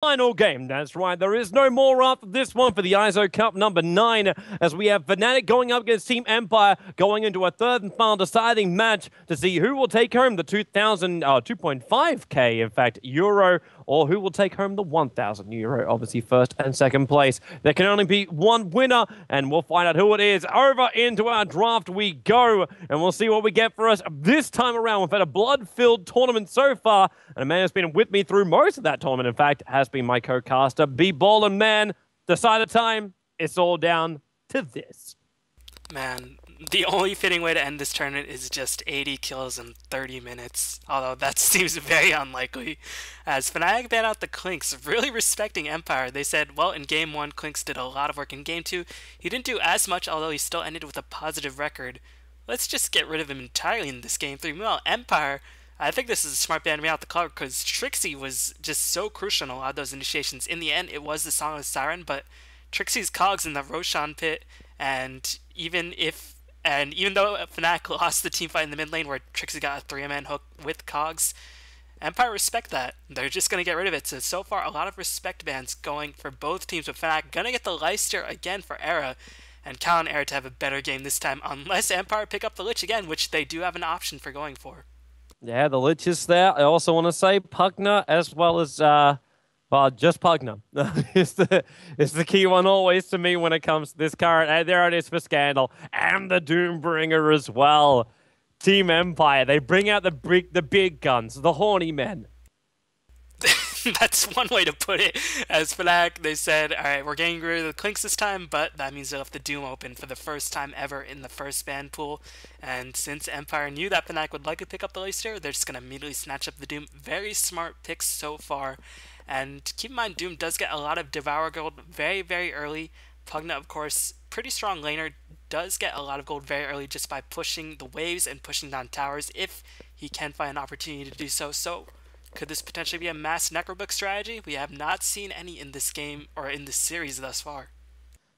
Final game. That's right. There is no more after this one for the Eizo Cup number 9, as we have Fnatic going up against Team Empire, going into a third and final deciding match to see who will take home the 2.5k, in fact, euro, or who will take home the 1,000 euro. Obviously, first and second place. There can only be one winner, and we'll find out who it is. Over into our draft we go, and we'll see what we get for us this time around. We've had a blood-filled tournament so far, and a man who's been with me through most of that tournament, in fact, has been my co-caster, B-Ballin' Man. Decided time, it's all down to this. Man, the only fitting way to end this tournament is just 80 kills in 30 minutes, although that seems very unlikely, as Fnatic banned out the Clinks, really respecting Empire. They said, well, in Game 1, Clinks did a lot of work. In Game 2, he didn't do as much, although he still ended with a positive record. Let's just get rid of him entirely in this Game 3. Meanwhile, Empire, I think this is a smart ban to be out the card because Trixie was just so crucial in a lot of those initiations. In the end, it was the Song of the Siren, but Trixie's cogs in the Roshan pit, and even though Fnatic lost the team fight in the mid lane where Trixie got a 3-man hook with cogs, Empire respect that. They're just going to get rid of it. So far, a lot of respect bans going for both teams, with Fnatic going to get the Leicester again for Era, and count on Era to have a better game this time, unless Empire pick up the Lich again, which they do have an option for going for. Yeah, the Lich is there. I also want to say Pugner as well as, well, just Pugner is the key one always to me when it comes to this card. And there it is for Scandal. And the Doombringer as well. Team Empire, they bring out the big guns, the horny men. That's one way to put it. As Fnatic, they said, alright, we're getting rid of the Clinks this time, but that means they'll have the Doom open for the first time ever in the first ban pool. And since Empire knew that Fnatic would likely pick up the Leicester, they're just going to immediately snatch up the Doom. Very smart picks so far. And keep in mind, Doom does get a lot of Devour gold very, very early. Pugna, of course, pretty strong laner, does get a lot of gold very early just by pushing the waves and pushing down towers if he can find an opportunity to do so. So, could this potentially be a mass Necrobook strategy? We have not seen any in this game or in this series thus far.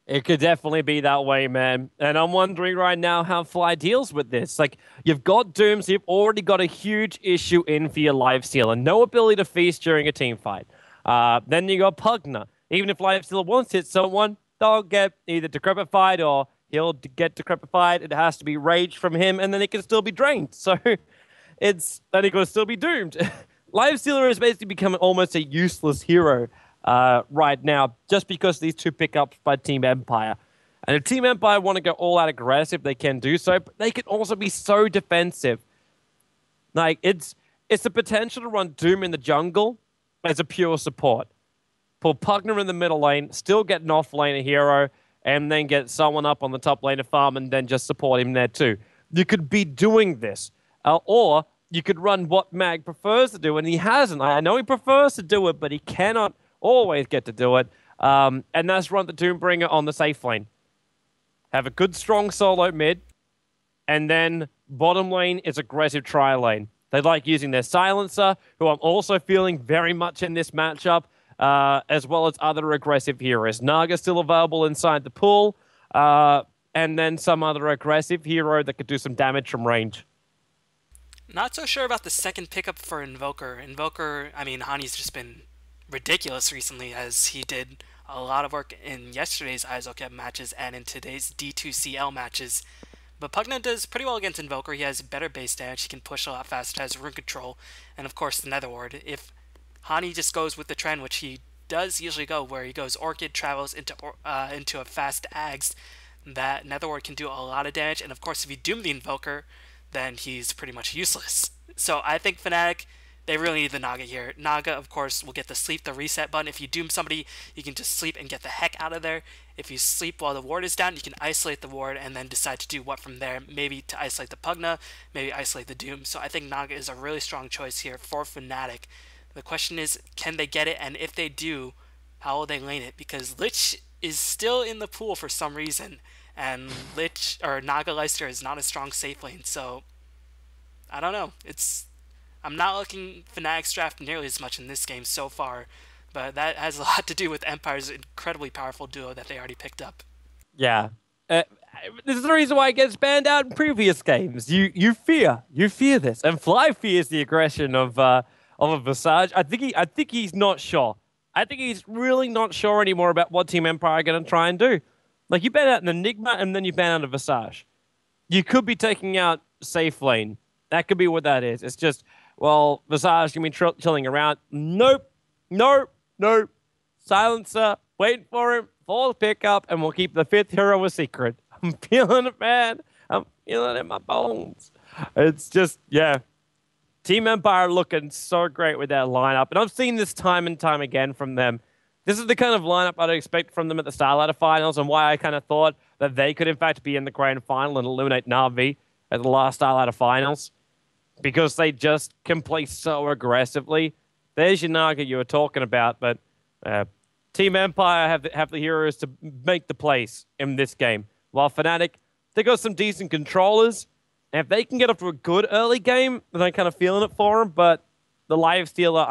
It could definitely be that way, man. And I'm wondering right now how Fly deals with this. Like, you've got Doom, so you've already got a huge issue in for your lifesteal and no ability to feast during a team fight. Then you got Pugner. Even if lifesteal wants to hit someone, they'll get either decrepified or he'll get decrepified. It has to be rage from him, and then it can still be drained. So then he can still be doomed. Lifestealer is basically becoming almost a useless hero right now, just because of these two pickups by Team Empire. And if Team Empire want to go all out aggressive, they can do so, but they can also be so defensive. Like, it's the potential to run Doom in the jungle as a pure support. Pull Pugner in the middle lane, still get an off-laner hero, and then get someone up on the top lane of farm and then just support him there too. You could be doing this. Or you could run what Mag prefers to do, and he hasn't. I know he prefers to do it, but he cannot always get to do it. And that's run the Doombringer on the safe lane. Have a good, strong solo mid, and then bottom lane is aggressive tri lane. They like using their Silencer, who I'm also feeling very much in this matchup, as well as other aggressive heroes. Naga's still available inside the pool, and then some other aggressive hero that could do some damage from range. Not so sure about the second pickup for Invoker. Invoker, I mean, Hani's just been ridiculous recently, as he did a lot of work in yesterday's Eizo Cup matches and in today's D2CL matches. But Pugna does pretty well against Invoker. He has better base damage, he can push a lot faster, has rune control, and of course the Nether Ward. If Hani just goes with the trend, which he does usually go, where he goes Orchid, travels into a fast Ags, that Nether Ward can do a lot of damage, and of course if you Doom the Invoker, then he's pretty much useless. So I think Fnatic, they really need the Naga here. Naga, of course, will get the sleep, the reset button. If you Doom somebody, you can just sleep and get the heck out of there. If you sleep while the ward is down, you can isolate the ward and then decide to do what from there. Maybe to isolate the Pugna, maybe isolate the Doom. So I think Naga is a really strong choice here for Fnatic. The question is, can they get it? And if they do, how will they lane it? Because Lich is still in the pool for some reason. And Lich, or Naga Leicester, is not a strong safe lane, so I don't know. I'm not looking Fnatic's draft nearly as much in this game so far, but that has a lot to do with Empire's incredibly powerful duo that they already picked up. Yeah. This is the reason why it gets banned out in previous games. You fear this, and Fly fears the aggression of a Visage. I think he's not sure I think he's really not sure anymore about what Team Empire are going to try and do. Like, you ban out an Enigma and then you ban out a Visage. You could be taking out Safe Lane. That could be what that is. It's just, well, Visage can be chilling around. Nope. Nope. Nope. Silencer. Wait for him. For the pickup. And we'll keep the 5th hero a secret. I'm feeling it, man. I'm feeling it in my bones. It's just, yeah. Team Empire looking so great with their lineup. And I've seen this time and time again from them. This is the kind of lineup I'd expect from them at the Starlighter Finals, and why I kind of thought that they could, in fact, be in the Grand Final and eliminate Na'Vi at the last Starlighter Finals, because they just can play so aggressively. There's your Naga you were talking about, but Team Empire have the heroes to make the place in this game. While Fnatic, they got some decent controllers, and if they can get off to a good early game, then I'm kind of feeling it for them. But the Lifestealer,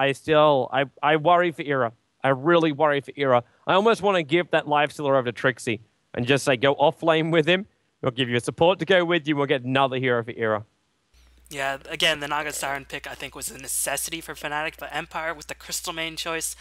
I worry for Era. I really worry for Era. I almost want to give that Lifestealer over to Trixie and just say, go off lane with him. We'll give you a support to go with you. We'll get another hero for Era. Yeah, again, the Naga Siren pick, I think, was a necessity for Fnatic, but Empire, with the Crystal main choice,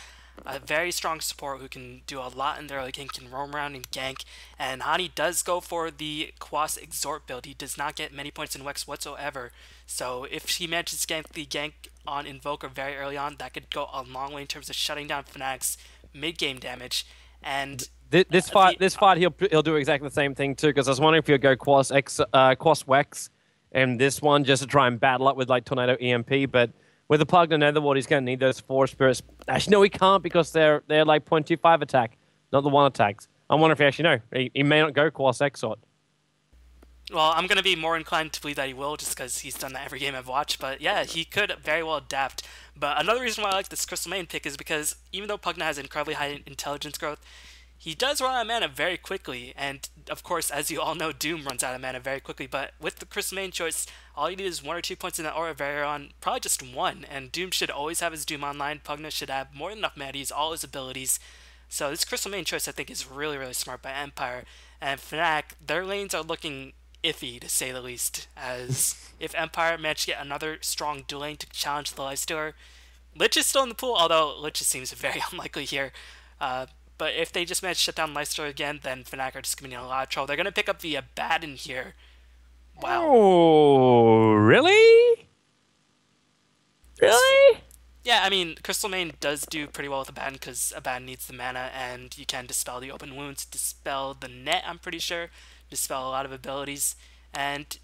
a very strong support who can do a lot in the early game, can roam around and gank, and Hani does go for the Quas Exhort build. He does not get many points in Wex whatsoever, so if he manages to gank the gank on Invoker very early on, that could go a long way in terms of shutting down Fnatic's mid-game damage. And this fight, he'll do exactly the same thing too, because I was wondering if he'll go Quas Wex and this one just to try and battle up with like Tornado EMP, but with the Pug and Netherward, he's going to need those 4 spirits. Actually, no, he can't, because they're like 0.25 attack, not the 1 attacks. I wonder if he actually know. He may not go Quas Exort. Well, I'm going to be more inclined to believe that he will, just because he's done that every game I've watched. But yeah, he could very well adapt. But another reason why I like this Crystal main pick is because even though Pugna has incredibly high intelligence growth, he does run out of mana very quickly. And of course, as you all know, Doom runs out of mana very quickly. But with the Crystal main choice, all you need is 1 or 2 points in that aura very on, probably just 1. And Doom should always have his Doom online. Pugna should have more than enough mana to use all his abilities. So this Crystal main choice, I think, is really, really smart by Empire. And Fnatic, their lanes are looking iffy, to say the least, as if Empire managed to get another strong dual lane to challenge the Lifestealer. Lich is still in the pool, although Lich seems very unlikely here. But if they just manage to shut down Lifestealer again, then Fnatic are just going to be in a lot of trouble. They're going to pick up the Abaddon here. Wow. Oh, really? Really? Yeah, I mean, Crystal main does do pretty well with Abaddon, because Abaddon needs the mana, and you can dispel the open wounds, dispel the net, I'm pretty sure, dispel a lot of abilities, and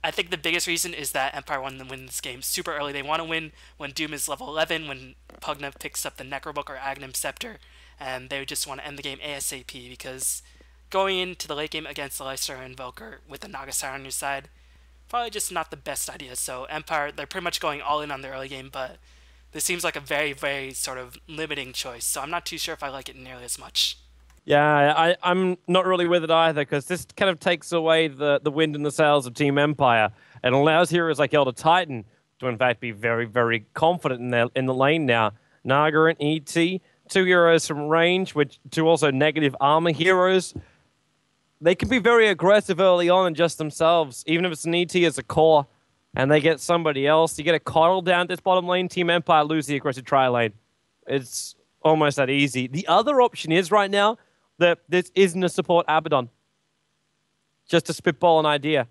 I think the biggest reason is that Empire wanted to win this game super early. They want to win when Doom is level 11, when Pugna picks up the Necrobook or Aghanim Scepter, and they just want to end the game ASAP, because going into the late game against the Lifestealer Invoker with the Naga Siren on your side, probably just not the best idea. So Empire, they're pretty much going all in on the early game, but this seems like a very, very sort of limiting choice, so I'm not too sure if I like it nearly as much. Yeah, I'm not really with it either, because this kind of takes away the wind in the sails of Team Empire and allows heroes like Elder Titan to, in fact, be very, very confident in the lane now. Naga and ET, 2 heroes from range, which 2 also negative armor heroes. They can be very aggressive early on and just themselves, even if it's an ET as a core, and they get somebody else. You get a coddle down this bottom lane, Team Empire lose the aggressive tri lane. It's almost that easy. The other option is right now that this isn't a support Abaddon. Just to spitball an idea,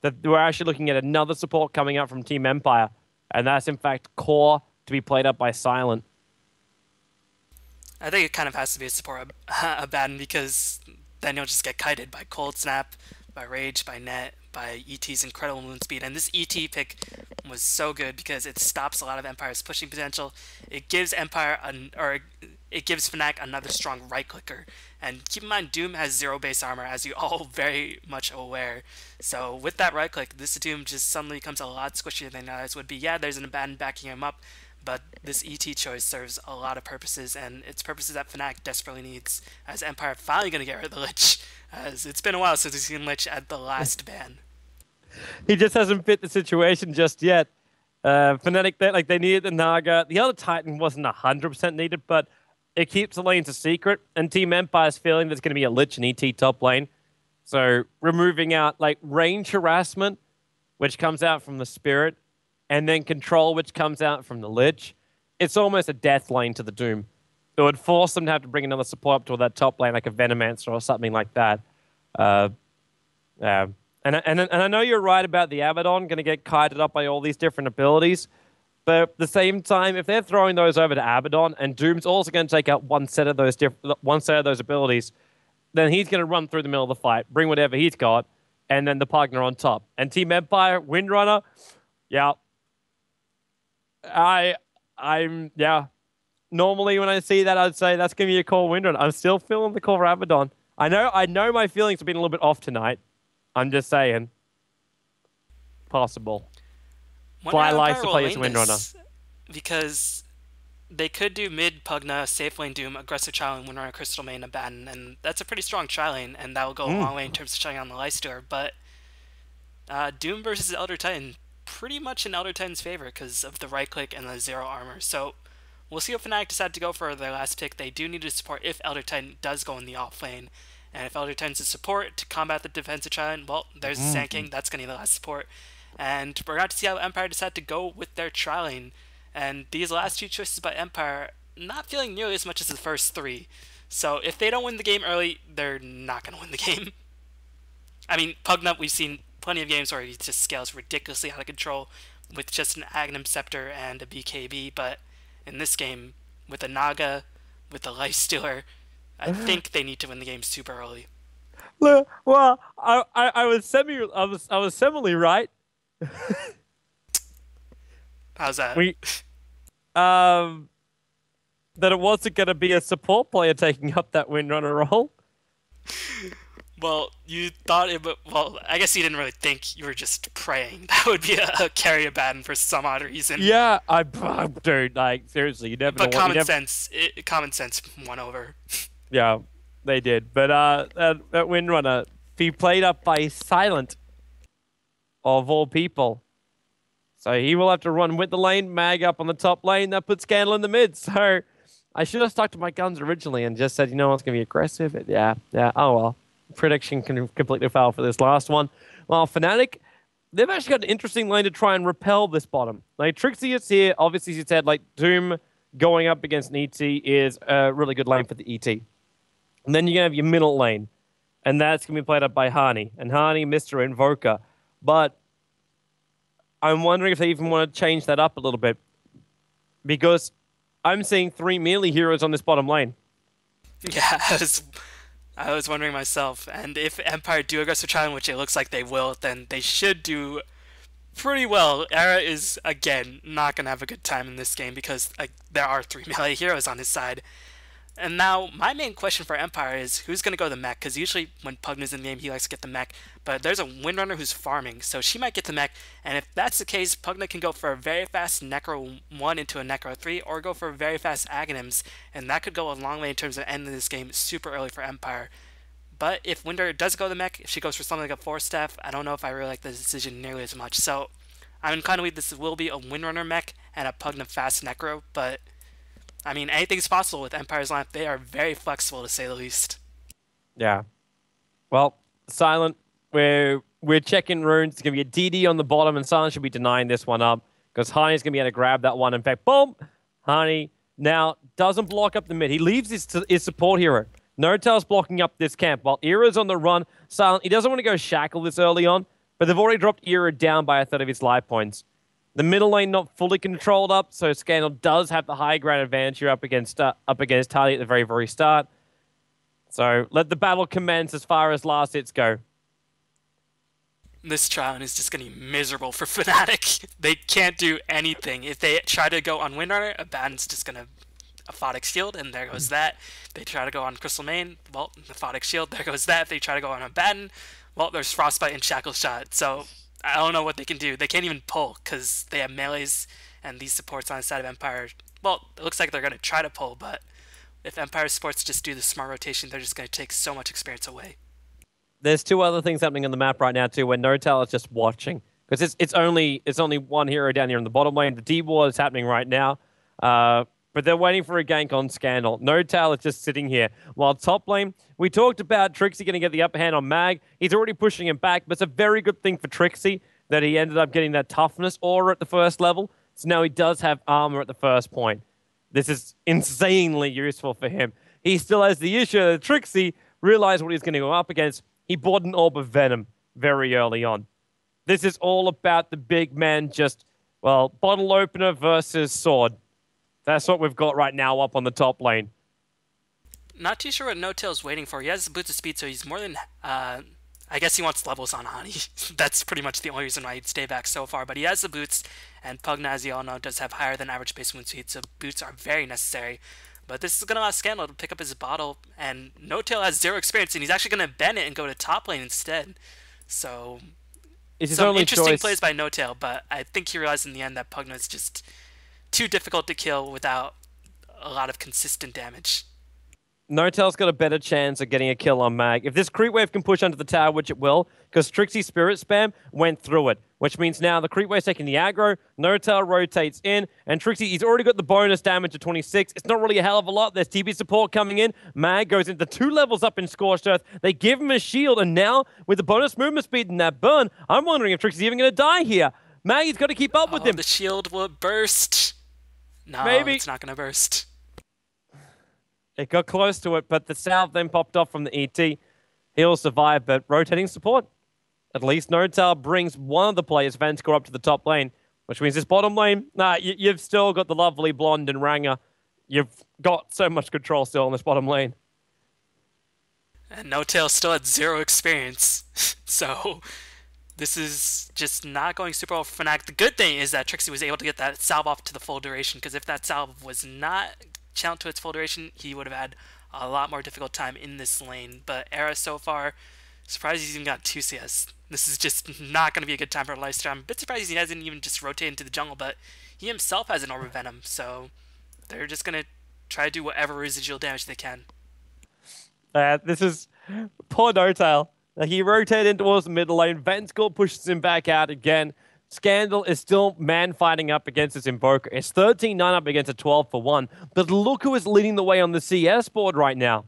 that we're actually looking at another support coming out from Team Empire, and that's in fact core to be played up by Silent. I think it kind of has to be a support Abaddon, because then you'll just get kited by Cold Snap, by Rage, by Net, by ET's incredible moon speed. And this ET pick was so good because it stops a lot of Empire's pushing potential. It gives it gives Fnatic another strong right clicker. And keep in mind, Doom has 0 base armor, as you all very much aware. So with that right click, this Doom just suddenly becomes a lot squishier than others would be. Yeah, there's an Abaddon backing him up, but this ET choice serves a lot of purposes, and it's purposes that Fnatic desperately needs, as Empire finally going to get rid of the Lich, as it's been a while since we've seen Lich at the last ban. He just hasn't fit the situation just yet. Fnatic, they needed the Naga. The other Titan wasn't 100% needed, but it keeps the lanes a secret, and Team Empire's feeling there's going to be a Lich in ET top lane. So removing out range harassment, which comes out from the Spirit, and then control, which comes out from the Lich. It's almost a death lane to the Doom. it would force them to have to bring another support up to that top lane, like a Venomancer or something like that. Yeah. And I know you're right about the Abaddon going to get kited up by all these different abilities. But at the same time, if they're throwing those over to Abaddon and Doom's also going to take out one set of those abilities, then he's going to run through the middle of the fight, bring whatever he's got, and then the Pugna on top. And Team Empire, Windrunner, yeah. Yeah. Normally when I see that, I'd say that's going to be a call Windrunner. I'm still feeling the call for Abaddon. I know my feelings have been a little bit off tonight. I'm just saying. Possible. Fly likes to play as Windrunner. Because they could do mid Pugna, safe lane Doom, aggressive tri-lane, Windrunner, Crystal Main, Abaddon, and that's a pretty strong tri-lane, and that will go a long way in terms of shutting on the Lifestealer. But Doom versus Elder Titan, pretty much in Elder Titan's favor because of the right click and the 0 armor. So we'll see what Fnatic decide to go for their last pick. They do need to support if Elder Titan does go in the off lane. And if Elder Titan's support to combat the defensive tri-lane, well, there's Sand that's going to be the last support. And we're going to see how Empire decide to go with their tri-lane. And these last two choices by Empire, not feeling nearly as much as the first three. So if they don't win the game early, they're not going to win the game. I mean, Pugna, we've seen plenty of games where he just scales ridiculously out of control with just an Aghanim Scepter and a BKB. But in this game, with a Naga, with a Lifestealer, I think they need to win the game super early. Well, I was semi right. How's that? That it wasn't going to be a support player taking up that Windrunner role. Well, you thought it, but well, I guess you didn't really think. You were just praying that would be a carry Abaddon for some odd reason. Yeah, dude, like seriously, you never. But common sense won over. Yeah, they did. But that Windrunner, he played up by Silent, of all people. So he will have to run with the lane, Mag up on the top lane. That puts Scandal in the mid. So I should have stuck to my guns originally and just said, you know what's going to be aggressive. But yeah. Oh well. Prediction can completely fail for this last one. Well, Fnatic, they've actually got an interesting lane to try and repel this bottom. Like Trixie is here. Obviously, as you said, like Doom going up against an ET is a really good lane for the ET. And then you're going to have your middle lane. And that's going to be played up by Hani. And Hani, Mr. Invoker. But I'm wondering if they even want to change that up a little bit. Because I'm seeing 3 melee heroes on this bottom lane. Yeah, I was wondering myself. And if Empire do aggressive challenge, which it looks like they will, then they should do pretty well. Era is, again, not going to have a good time in this game because there are 3 melee heroes on his side. And now, my main question for Empire is, who's going to go the mech? Because usually when Pugna's in the game, he likes to get the mech. But there's a Windrunner who's farming, so she might get the mech. And if that's the case, Pugna can go for a very fast Necro 1 into a Necro 3, or go for very fast Aghanims. And that could go a long way in terms of ending this game super early for Empire. But if Windrunner does go the mech, if she goes for something like a 4-staff, I don't know if I really like the decision nearly as much. So, I'm inclined to believe this will be a Windrunner mech and a Pugna fast Necro, but I mean, anything's possible with Empire's lineup. They are very flexible, to say the least. Yeah. Well, Silent, we're checking runes. It's going to be a DD on the bottom, and Silent should be denying this one up because Hani's going to be able to grab that one. In fact, boom! Hani now doesn't block up the mid. He leaves his support hero. Notel's blocking up this camp while Era's on the run. Silent, he doesn't want to go Shackle this early on, but they've already dropped Era down by a third of his life points. The middle lane not fully controlled up, so Scandal does have the high ground advantage here up against Tali at the very, very start. So let the battle commence as far as last hits go. This trial is just going to be miserable for Fnatic. They can't do anything. If they try to go on Windrunner, Abaddon's just going to Aphotic Shield, and there goes that. They try to go on Crystal Main, well, Aphotic Shield, there goes that. If they try to go on Abaddon, well, there's Frostbite and Shackle Shot. So I don't know what they can do. They can't even pull because they have melees and these supports on the side of Empire. Well, it looks like they're going to try to pull, but if Empire supports just do the smart rotation, they're just going to take so much experience away. There's 2 other things happening on the map right now too, where Notel is just watching because it's only one hero down here in the bottom lane. The D-War is happening right now, but they're waiting for a gank on Scandal. Notel is just sitting here while top lane. We talked about Trixie going to get the upper hand on Mag. He's already pushing him back, but it's a very good thing for Trixie that he ended up getting that toughness aura at the first level. So now he does have armor at the first point. This is insanely useful for him. He still has the issue that Trixie realized what he's going to go up against. He bought an Orb of Venom very early on. This is all about the big man just, well, bottle opener versus sword. That's what we've got right now up on the top lane. Not too sure what No-Tail's waiting for. He has the boots of speed, so he's more than... I guess he wants levels on Hani. That's pretty much the only reason why he'd stay back so far. But he has the boots, and Pugna, as you all know, does have higher than average base wound speed, so boots are very necessary. But this is going to allow Scandal to pick up his bottle, and No-Tail has 0 experience, and he's actually going to bend it and go to top lane instead. So, it's some interesting plays by No-Tail, but I think he realized in the end that Pugna is just too difficult to kill without a lot of consistent damage. No-Tail's got a better chance of getting a kill on Mag. If this creep wave can push under the tower, which it will, because Trixie's Spirit Spam went through it, which means now the creep wave's taking the aggro, No-Tail rotates in, and Trixie, he's already got the bonus damage of 26. It's not really a hell of a lot. There's TB support coming in. Mag goes into 2 levels up in Scorched Earth. They give him a shield, and now, with the bonus movement speed and that burn, I'm wondering if Trixie's even going to die here. Mag, he's got to keep up with him. The shield will burst. No, Maybe. It's not going to burst. It got close to it, but the salve then popped off from the ET. He'll survive, but rotating support. At least No-Tail brings one of the players, Vanscore, up to the top lane, which means this bottom lane, you've still got the lovely blonde and Ranger. You've got so much control still on this bottom lane. And No-Tail still had 0 experience, so this is just not going super well for Fnatic. The good thing is that Trixie was able to get that salve off to the full duration, because if that salve was not channeled to its full duration, he would have had a lot more difficult time in this lane. But Era so far, surprised he's even got 2 CS. This is just not going to be a good time for a lifestyle. I'm a bit surprised he hasn't even just rotated into the jungle, but he himself has an Orb of Venom, so they're just going to try to do whatever residual damage they can. This is poor No-Tail. He rotated in towards the middle lane. Vanscore pushes him back out again. Scandal is still man-fighting up against his Invoker. It's 13-9 up against a 12-1. But look who is leading the way on the CS board right now.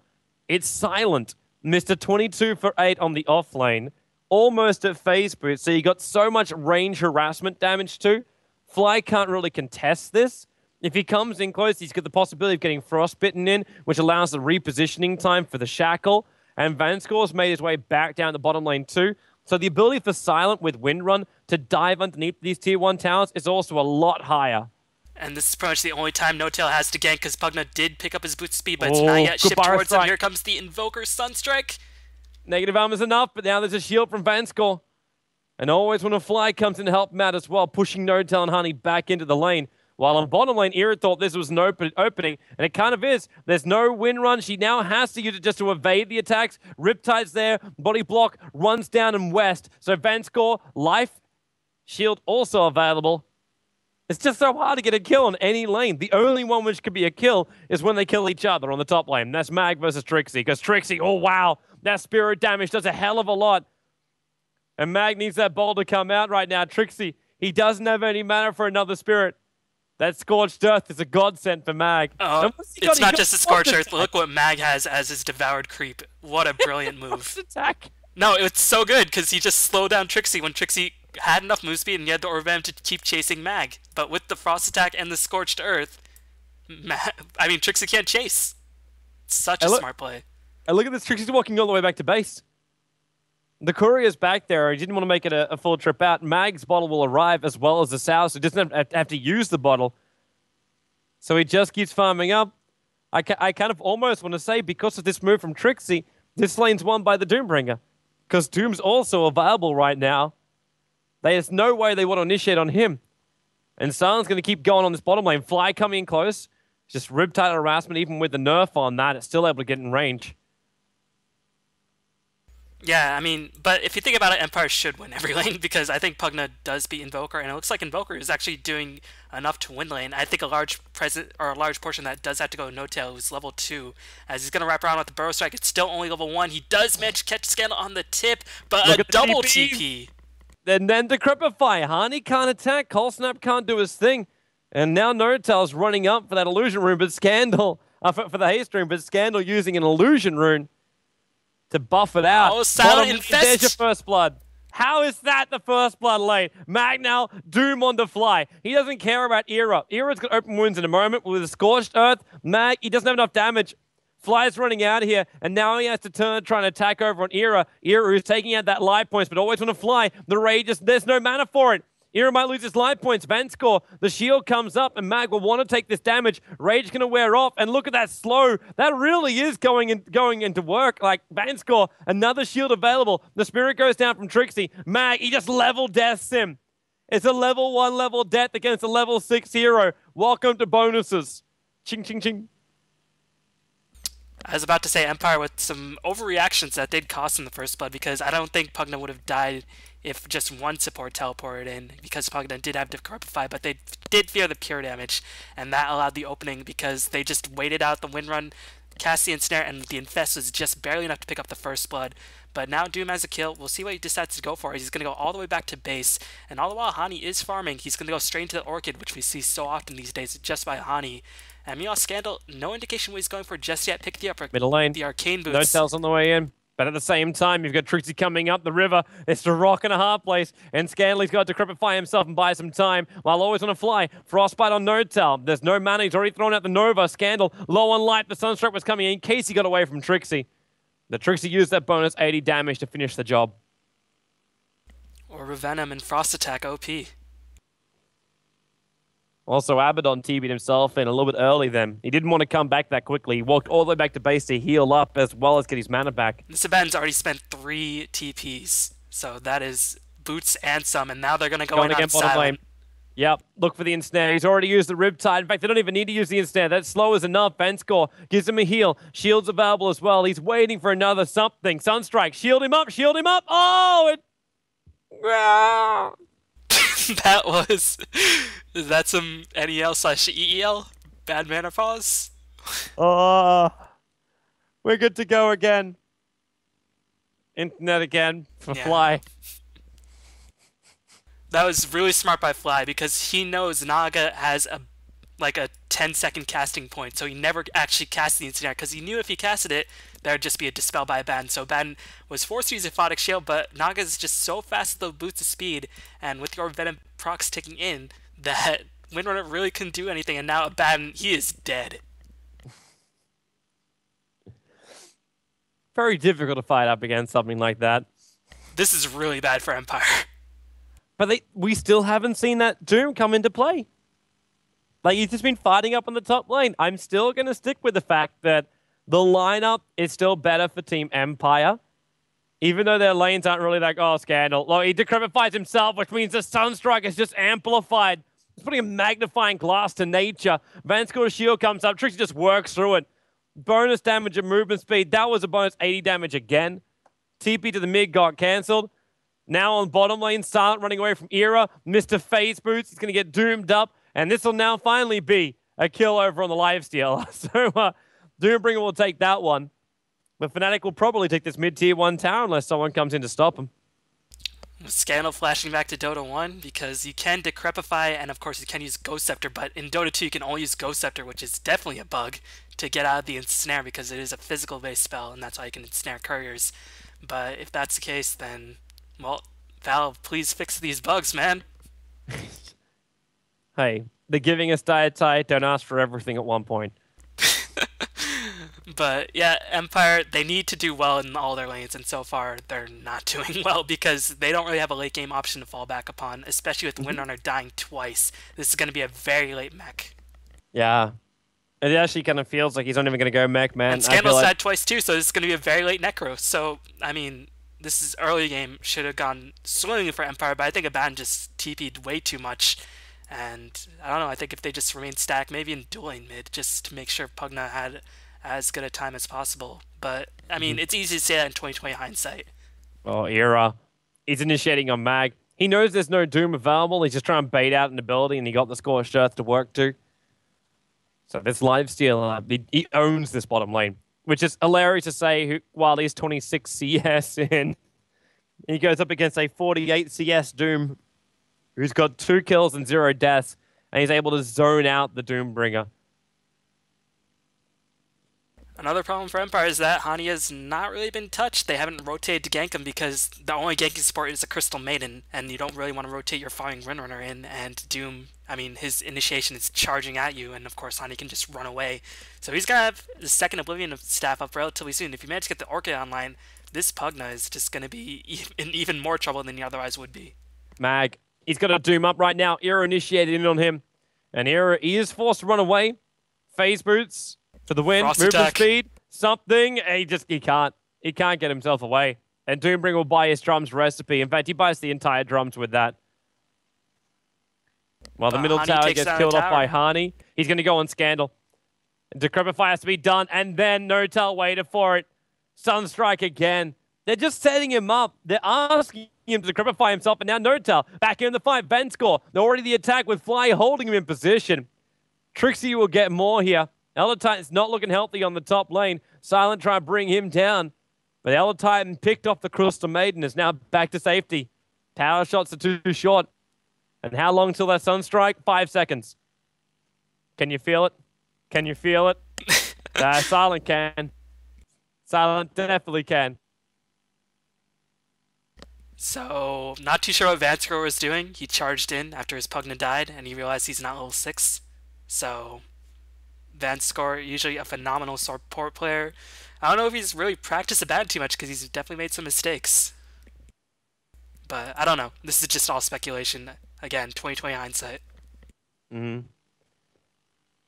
It's Silent. Mr. 22 for 8 on the off lane. Almost at phase boost, so you got so much range harassment damage too. Fly can't really contest this. If he comes in close, he's got the possibility of getting frostbitten in, which allows the repositioning time for the Shackle. And Vanscore's made his way back down the bottom lane too. So the ability for Silent with Windrun to dive underneath these tier 1 towers is also a lot higher. And this is pretty much the only time No-Tail has to gank, because Pugna did pick up his boot speed, but it's not yet shipped towards him. Here comes the Invoker Sunstrike. Negative armor's enough, but now there's a shield from Vanscore. And always when a Fly comes in to help him out as well, pushing No-Tail and Honey back into the lane. While on bottom lane, Era thought this was an opening, and it kind of is. There's no Windrun. She now has to use it just to evade the attacks. Riptide's there. Body block runs down and west. So Vanscore, life, shield also available. It's just so hard to get a kill on any lane. The only one which could be a kill is when they kill each other on the top lane. That's Mag versus Trixie, because Trixie, oh wow, that spirit damage does a hell of a lot. And Mag needs that ball to come out right now. Trixie, he doesn't have any mana for another spirit. That Scorched Earth is a godsend for Mag. It's not just a Scorched Earth. Look what Mag has as his Devoured Creep. What a brilliant move. Attack. No, it's so good, because he just slowed down Trixie when Trixie had enough move speed and he had the Orb of Venom to keep chasing Mag. But with the Frost Attack and the Scorched Earth, Trixie can't chase. It's such a smart play. And look at this. Trixie's walking all the way back to base. The courier's back there. He didn't want to make it a full trip out. Mag's bottle will arrive as well as the Sow, so he doesn't have to use the bottle. So he just keeps farming up. I kind of almost want to say, because of this move from Trixie, this lane's won by the Doombringer. Because Doom's also available right now. There's no way they want to initiate on him. And Silent's going to keep going on this bottom lane. Fly coming in close. Just Riptide harassment, even with the nerf on that, it's still able to get in range. Yeah, but if you think about it, Empire should win every lane, because I think Pugna does beat Invoker, and it looks like Invoker is actually doing enough to win lane. I think a large portion of that does have to go to No-Tail, who's level 2, as he's going to wrap around with the Burrow Strike. It's still only level 1. He does manage to catch Scandal on the tip, but a double TP. And then Decrepify. Hani can't attack. Cold Snap can't do his thing. And now No-Tail's running up for that Illusion Rune, but Scandal, for the Haste Rune, but Scandal using an Illusion Rune to buff it out. Oh, Silent Infest! There's your first blood. How is that the first blood lane? Mag now, Doom on the fly. He doesn't care about Era. Era's got open wounds in a moment with a Scorched Earth. Mag, he doesn't have enough damage. Fly's running out here, and now he has to turn, try and attack over on Era. Era who's taking out that life points, but always on a fly. The Rage, there's no mana for it. Era might lose his life points. Vanscore, the shield comes up, and Mag will want to take this damage. Rage going to wear off, and look at that slow. That really is going into work. Like, Vanscore, another shield available. The Spirit goes down from Trixie. Mag, he just level deaths him. It's a level 1 level death against a level 6 hero. Welcome to bonuses. Ching, ching, ching. I was about to say Empire with some overreactions that did cost him the first blood, because I don't think Pugna would have died if just one support teleported in, because Pugna did have Decrepify, but they did fear the pure damage, and that allowed the opening because they just waited out the Windrun, cast the Ensnare, and the Infest was just barely enough to pick up the first blood. But now Doom has a kill. We'll see what he decides to go for. He's going to go all the way back to base, and all the while Hani is farming. He's going to go straight into the Orchid, which we see so often these days just by Hani. And meanwhile, Scandal, no indication what he's going for just yet. Pick the upper, middle lane. The Arcane Boots. No tells on the way in. But at the same time, you've got Trixie coming up the river. It's a rock and a hard place. And Scandal's got to Decrepify himself and buy some time while always on a fly. Frostbite on No-Tel. There's no mana. He's already thrown out the Nova. Scandal low on life. The Sunstroke was coming in case he got away from Trixie. The Trixie used that bonus 80 damage to finish the job. Or Revenom and Frost Attack OP. Also, Abaddon TB'd himself in a little bit early then. He didn't want to come back that quickly. He walked all the way back to base to heal up as well as get his mana back. This Abaddon's already spent 3 TPs. So that is boots and some, and now they're going to go in on silent. Yep, look for the Ensnare. He's already used the Riptide. In fact, they don't even need to use the Ensnare. That's slow as enough. Vanscore gives him a heal. Shield's available as well. He's waiting for another something. Sunstrike, shield him up, shield him up. Oh, it... That was... Is that some NEL/EEL? Bad mana pause? Oh, we're good to go again. Internet again for Fly. That was really smart by Fly because he knows Naga has a 10-second casting point, so he never actually cast the Ensnare because he knew if he casted it, there would just be a Dispel by Abaddon. So Abaddon was forced to use a Photic Shield, but Naga is just so fast with the boots of speed, and with your Venom procs ticking in, that Windrunner really couldn't do anything, and now Abaddon, he is dead. Very difficult to fight up against something like that. This is really bad for Empire. But we still haven't seen that Doom come into play. Like, he's just been fighting up on the top lane. I'm still going to stick with the fact that the lineup is still better for Team Empire. Even though their lanes aren't really like, oh, Scandal. Well, he decrepifies himself, which means the Sunstrike is just amplified. It's putting a magnifying glass to nature. Vanscore's shield comes up. Trixie just works through it. Bonus damage and movement speed. That was a bonus 80 damage again. TP to the mid got cancelled. Now on bottom lane, Silent running away from Era. Mr. Phase Boots is going to get doomed up. And this will now finally be a kill over on the lifesteal. So Doombringer will take that one. But Fnatic will probably take this mid-tier 1 tower unless someone comes in to stop him. Scandal flashing back to Dota 1 because you can Decrepify and of course you can use Ghost Scepter, but in Dota 2 you can only use Ghost Scepter, which is definitely a bug to get out of the Ensnare because it is a physical-based spell and that's why you can Ensnare couriers. But if that's the case, then, well, Valve, please fix these bugs, man. Hey, they're giving us Dietite, don't ask for everything at one point. But yeah, Empire, they need to do well in all their lanes, and so far they're not doing well because they don't really have a late game option to fall back upon, especially with Windrunner dying twice. This is going to be a very late mech. Yeah. It actually kind of feels like he's not even going to go mech, man. And Scandal's died twice too, so this is going to be a very late Necro. So, I mean, this is early game, should have gone swimmingly for Empire, but I think Abaddon just TP'd way too much. And I don't know, I think if they just remain stacked, maybe in dueling mid, just to make sure Pugna had as good a time as possible. But, I mean, it's easy to say that in 2020 hindsight. Oh, Era. He's initiating on Mag. He knows there's no Doom available. He's just trying to bait out an ability, and he got the Scorched Earth to work too. So this lifesteal, he owns this bottom lane, which is hilarious to say while he's 26 CS in. He goes up against a 48 CS Doom who's got 2 kills and 0 deaths, and he's able to zone out the Doombringer. Another problem for Empire is that Hani has not really been touched. They haven't rotated to gank him because the only ganking support is a Crystal Maiden, and you don't really want to rotate your following Windrunner in, and Doom, I mean, his initiation is charging at you, and of course Hani can just run away. So he's going to have the second Oblivion staff up relatively soon. If you manage to get the Orchid online, this Pugna is just going to be in even more trouble than he otherwise would be. Mag, he's got a Doom up right now. Era initiated in on him, and Era is forced to run away. Phase boots for the win, movement speed, something. He can't get himself away. And Doombringer will buy his drums recipe. In fact, he buys the entire drums with that. While the middle tower gets killed off by Hani, he's going to go on Scandal. Decrepify has to be done, and then Notel waited for it. Sunstrike again. They're just setting him up. They're asking him to decrepify himself, and now Notel back in the fight. Venscore, they're already the attack with Fly holding him in position. Trixie will get more here. Elder Titan's not looking healthy on the top lane. Silent trying to bring him down. But Elder Titan picked off the Crystal Maiden, is now back to safety. Tower shots are too short. And how long till that Sunstrike? 5 seconds. Can you feel it? Can you feel it? Silent can. Silent definitely can. So, not too sure what Venscore was doing. He charged in after his Pugna died, and he realized he's not level 6. So, Venscore, usually a phenomenal support player. I don't know if he's really practiced Abaddon too much because he's definitely made some mistakes. But I don't know. This is just all speculation. Again, 2020 hindsight.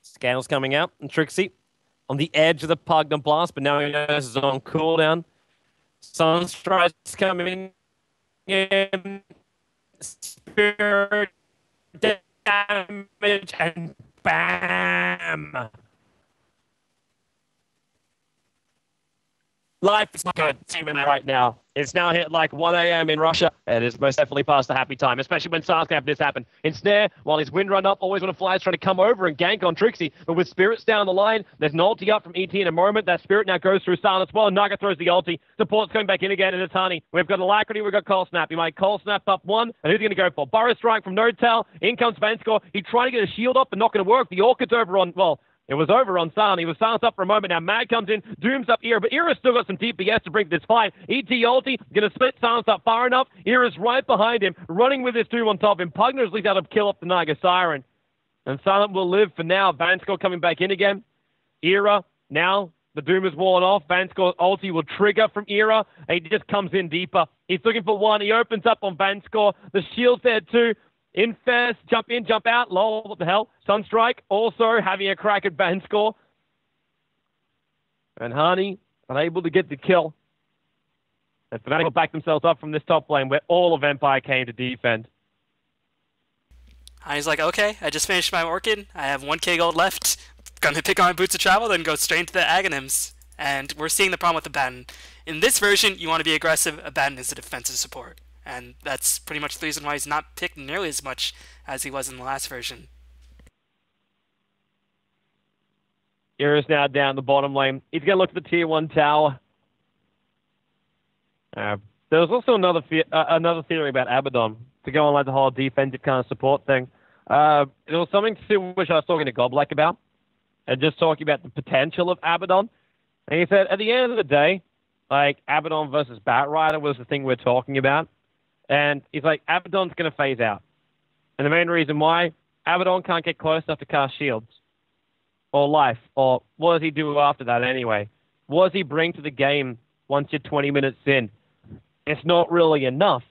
Scandal's coming out, and Trixie on the edge of the Pugna blast, but now he knows it's on cooldown. Sunstrike's coming in. Spirit damage, and bam! Life is not good teaming right now. It's now hit like 1 a.m. in Russia. It is most definitely past the happy time, especially when Sark's have this happen. In Snare, while his wind run up, always when a fly is trying to come over and gank on Trixie. But with Spirits down the line, there's an ulti up from ET in a moment. That Spirit now goes through Silence. Well, Naga throws the ulti. Support's coming back in again, and it's Hani. We've got Alacrity, we've got Cold Snap. He might Cold Snap up one, and who's he going to go for? Burrow Strike from Notel. In comes Venscore. He's trying to get a shield up, but not going to work. The Orchid's over on, well, it was over on Silent. He was silenced up for a moment. Now Mag comes in, Doom's up Era, but Era's still got some DPS to bring this fight. ET ulti, going to split Silence up far enough. Era's right behind him, running with his Doom on top of him. Pugna's at least out to kill off the Naga Siren. And Silent will live for now. Venscore coming back in again. Era, now the Doom is worn off. Venscore ulti will trigger from Era. And he just comes in deeper. He's looking for one. He opens up on Venscore. The shield's there too. Infest, jump in, jump out. Lol, what the hell? Sunstrike also having a crack at Venscore. And Hani unable to get the kill. And Fnatic will back themselves up from this top lane where all of Empire came to defend. Hani's like, okay, I just finished my Orchid. I have 1k gold left. Gonna pick on my Boots of Travel, then go straight into the Aghanims. And we're seeing the problem with Abaddon. In this version, you want to be aggressive. Abaddon is a defensive support. And that's pretty much the reason why he's not picked nearly as much as he was in the last version. Era's now down the bottom lane. He's going to look at the tier 1 tower. There was also another theory about Abaddon to go on like the whole defensive kind of support thing. It was something to which I was talking to Goblek about, and just talking about the potential of Abaddon. And he said, at the end of the day, like Abaddon versus Batrider was the thing we're talking about. And he's like, Abaddon's going to phase out. And the main reason why, Abaddon can't get close enough to cast shields. Or life. Or what does he do after that anyway? What does he bring to the game once you're 20 minutes in? It's not really enough.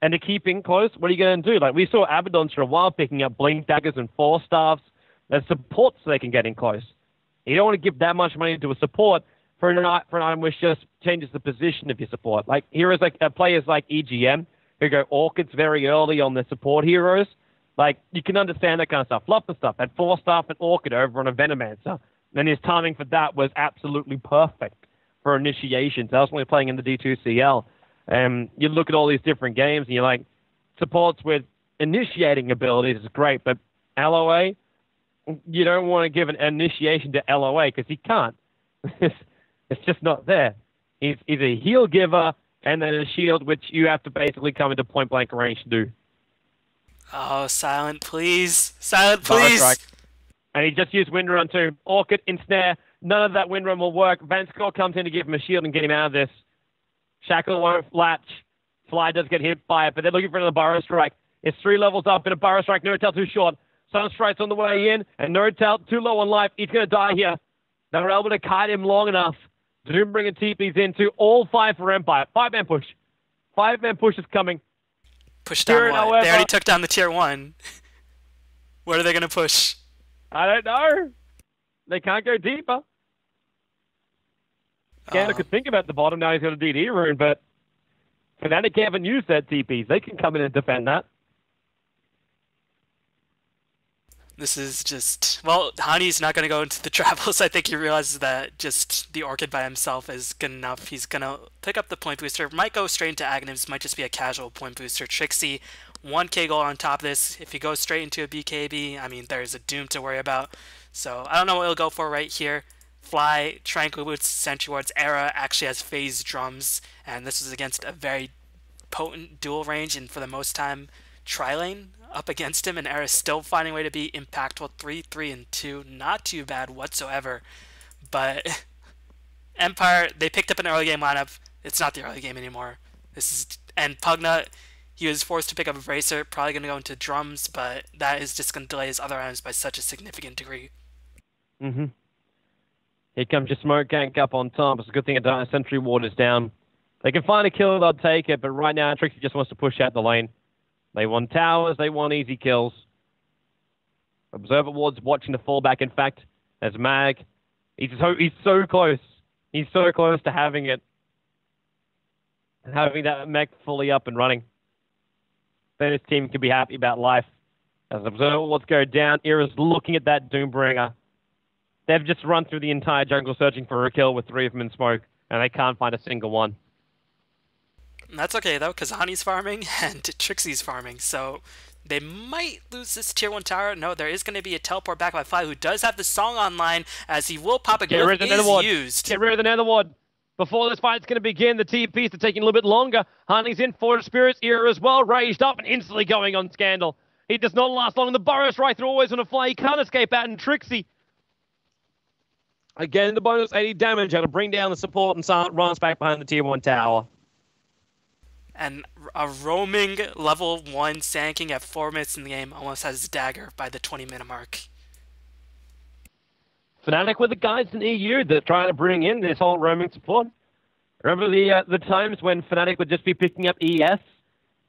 And to keep in close, what are you going to do? Like, we saw Abaddons for a while picking up Blink Daggers and Force Staffs as support so they can get in close. You don't want to give that much money to a support for an item which just changes the position of your support. Like, heroes like players like EGM, who go Orchids very early on their support heroes. Like, you can understand that kind of stuff. Love the stuff. Had 4-staff and Orchid over on a Venomancer. And his timing for that was absolutely perfect for initiations. I was only playing in the D2CL. And you look at all these different games, and you're like, supports with initiating abilities is great, but LOA, you don't want to give an initiation to LOA because he can't. It's just not there. He's a heal giver, and then a shield, which you have to basically come into point-blank range to do. Oh, Silent, please. Silent, please. And he just used Wind Run too. Orchid, Ensnare, None of that wind run will work. Van Scott comes in to give him a shield and get him out of this. Shackle won't latch. Fly does get hit by it, but they're looking for another Burrow Strike. It's 3 levels up in a Burrow Strike. No-Tail too short. Sunstrike's on the way in, and No-Tail too low on life. He's going to die here. They were able to kite him long enough. Doombring TP's into all 5 for Empire. 5-man push. 5-man push is coming. Push down what? However, they already took down the tier 1. What are they going to push? I don't know. They can't go deeper. Gander could think about the bottom. Now he's got a DD rune, but Fnatic haven't used that TPs. They can come in and defend that. This is just... Well, Hani's not going to go into the travels. I think he realizes that just the Orchid by himself is good enough. He's going to pick up the point booster. Might go straight into Aghanims. Might just be a casual point booster. Trixie, 1k gold on top of this. If he goes straight into a BKB, I mean, there's a Doom to worry about. So, I don't know what he'll go for right here. Fly, Tranquil Boots, Sentry Wards. Era actually has phase drums. And this is against a very potent dual range. And for the most time, tri-lane up against him, and Era still finding a way to be impactful. 3, 3, and 2. Not too bad whatsoever. But Empire, they picked up an early game lineup. It's not the early game anymore. And Pugna, he was forced to pick up a Bracer, probably going to go into drums, but that is just going to delay his other items by such a significant degree. Mm-hmm. Here comes your smoke gank up on top. It's a good thing a Sentry Ward is down. They can find a kill, they'll take it, but right now Trixie just wants to push out the lane. They want towers, they want easy kills. Observer Ward's watching the fallback, in fact, as Mag. He's so close. He's so close to having it. And having that mech fully up and running. Then his team can be happy about life. As Observer Wards go down, Era's looking at that Doombringer. They've just run through the entire jungle searching for a kill with 3 of them in smoke, and they can't find a single one. That's okay, though, because Hani's farming and Trixie's farming, so they might lose this tier 1 tower. No, there is going to be a teleport back by Fly, who does have the song online, as he will pop a glyph is used. Get rid of the Nether Ward. Before this fight's going to begin, the TPs are taking a little bit longer. Hani's in for Spirits Era as well, raged up and instantly going on Scandal. He does not last long. The Burrow Strike through always on a Fly. He can't escape out, and Trixie. Again, the bonus 80 damage out to bring down the support, and runs back behind the tier 1 tower. And a roaming level 1 Sand King at 4 minutes in the game almost has his dagger by the 20-minute mark. Fnatic were the guys in EU that trying to bring in this whole roaming support. Remember the times when Fnatic would just be picking up ES,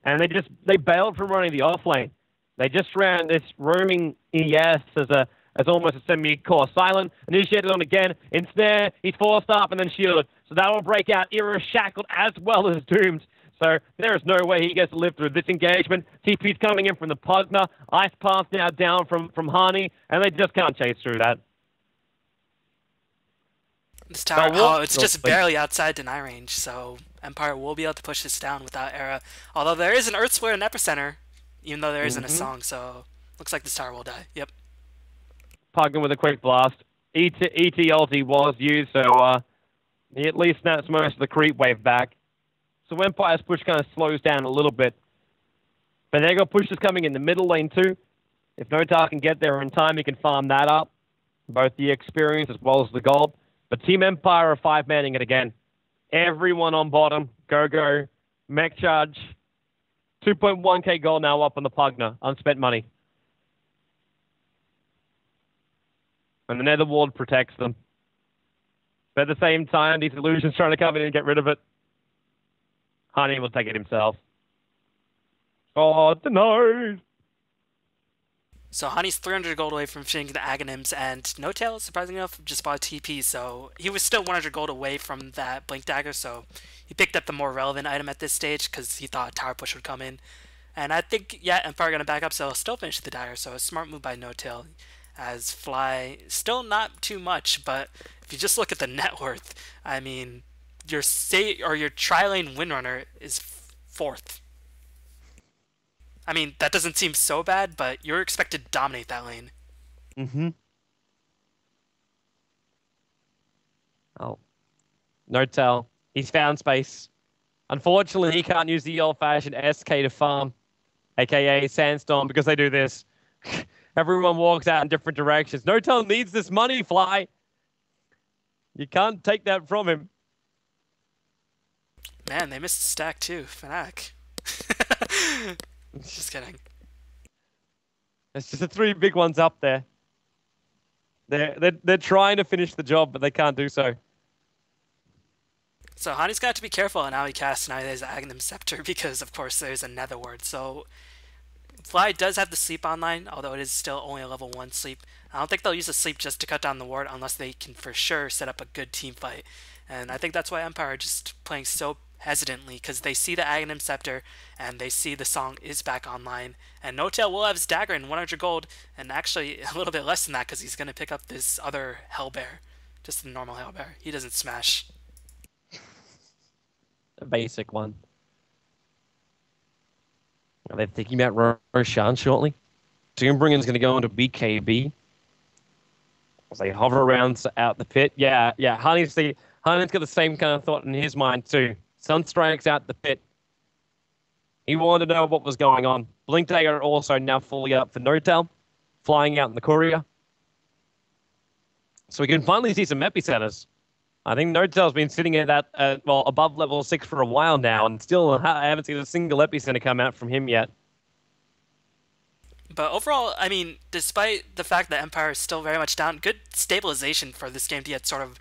and they bailed from running the offlane. They just ran this roaming ES as almost a semi-core silent, initiated on again, ensnare, he's forced up and then shielded. So that will break out. Era shackled as well as doomed. So there is no way he gets to live through this engagement. TP's coming in from the Pugna. Ice Path now down from Hani, and they just can't chase through that. This tower, it's just barely outside deny range, so Empire will be able to push this down without Era. Although there is an Earth Splitter in Epicenter, even though there isn't a song, so looks like this tower will die. Yep. Pugna with a quick blast. ET ulti was used, so he at least snaps most of the creep wave back. So Empire's push kind of slows down a little bit. But they got pushes coming in the middle lane too. If No-Tail can get there in time, he can farm that up. Both the experience as well as the gold. But Team Empire are 5-manning it again. Everyone on bottom. Go. Mech charge. 2.1k gold now up on the Pugna. Unspent money. And the Nether Ward protects them. But at the same time, these illusions trying to come in and get rid of it. Hani will take it himself. Oh, denied! So Hani's 300 gold away from finishing the Aghanims, and No-Tail, surprisingly enough, just bought a TP, so he was still 100 gold away from that Blink Dagger, so he picked up the more relevant item at this stage, because he thought a tower push would come in. And I think, yeah, Empire going to back up, so he'll still finish the Dagger, so a smart move by No-Tail, as Fly, still not too much, but if you just look at the net worth, I mean, your tri-lane Windrunner is 4th. I mean, that doesn't seem so bad, but you're expected to dominate that lane. Mm-hmm. Oh. No-Tail. He's found space. Unfortunately, he can't use the old-fashioned SK to farm, aka Sandstorm, because they do this. Everyone walks out in different directions. No-Tail needs this money, Fly. You can't take that from him. Man, they missed a stack too, Fnatic. Just kidding. It's just the 3 big ones up there. They're trying to finish the job, but they can't do so. So Hani's got to be careful on how he casts now his Aghanim Scepter because, of course, there's a Nether Ward. So Fly does have the sleep online, although it is still only a level 1 sleep. I don't think they'll use the sleep just to cut down the ward unless they can for sure set up a good team fight. And I think that's why Empire are just playing so hesitantly, because they see the Aghanim Scepter and they see the song is back online. And No Tail will have his dagger and 100 gold, and actually a little bit less than that because he's going to pick up this other Hellbear. Just the normal Hellbear. He doesn't smash. A basic one. Are they thinking about Roshan shortly? Doombringer's going to go into BKB. As they hover around out the pit. Yeah. Honey's got the same kind of thought in his mind too. Sunstrike's out the pit. He wanted to know what was going on. Blink Dagger also now fully up for No-Tail. Flying out in the courier. So we can finally see some epicenters. I think No-Tail's been sitting at that, above level 6 for a while now, and still I haven't seen a single epicenter come out from him yet. But overall, I mean, despite the fact that Empire is still very much down, good stabilization for this game to get sort of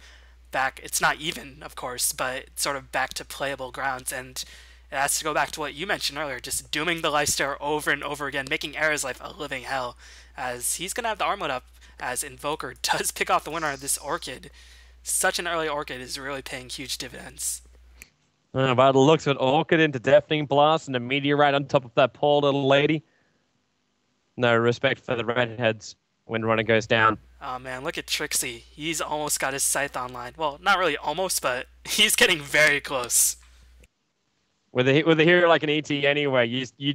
back. It's not even, of course, but it's sort of back to playable grounds. And it has to go back to what you mentioned earlier, just dooming the Lifestealer over and over again, making Era's life a living hell, as he's going to have the arm mode up, as Invoker does pick off the winner of this Orchid. Such an early Orchid is really paying huge dividends. By the looks of it, Orchid into Deafening Blast and a Meteorite on top of that poor little lady. No respect for the redheads when Runner goes down. Oh man, look at Trixie. He's almost got his Scythe online. Well, not really almost, but he's getting very close. With a hero like an ET anyway, you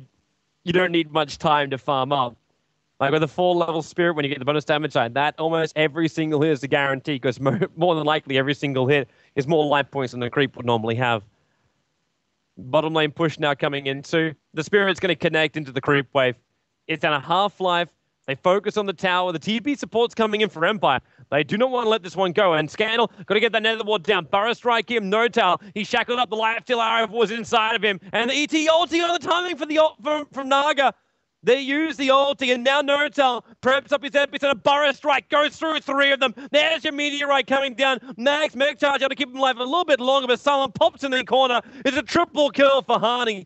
don't need much time to farm up. Like with a 4-level Spirit, when you get the bonus damage side, that almost every single hit is a guarantee, because more than likely every single hit is more life points than the creep would normally have. Bottom lane push now coming into. The Spirit's going to connect into the creep wave. It's on a half-life. They focus on the tower. The TP support's coming in for Empire. They do not want to let this one go. And Scandal got to get that Nether Ward down. Burrow Strike him. No-Tail. He shackled up. The Lifesteal Arrow was inside of him. And the ET ulti on the timing for the from Naga. They use the ulti, and now No-Tail preps up his epicenter. Burrow Strike goes through 3 of them. There's your Meteorite coming down. Max Mech Charge got to keep him alive a little bit longer, but Silent pops in the corner. It's a triple kill for Hani.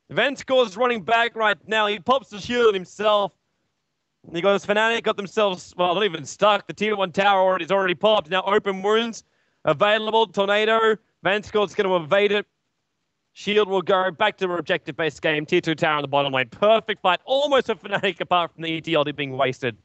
Venscore's running back right now. He pops the shield himself. You got his Fnatic, got themselves, well, not even stuck. The tier 1 tower is already popped. Now open wounds available. Tornado. Venscore's going to evade it. Shield will go back to an objective-based game. Tier 2 tower on the bottom lane. Perfect fight. Almost a Fnatic apart from the ETLD being wasted.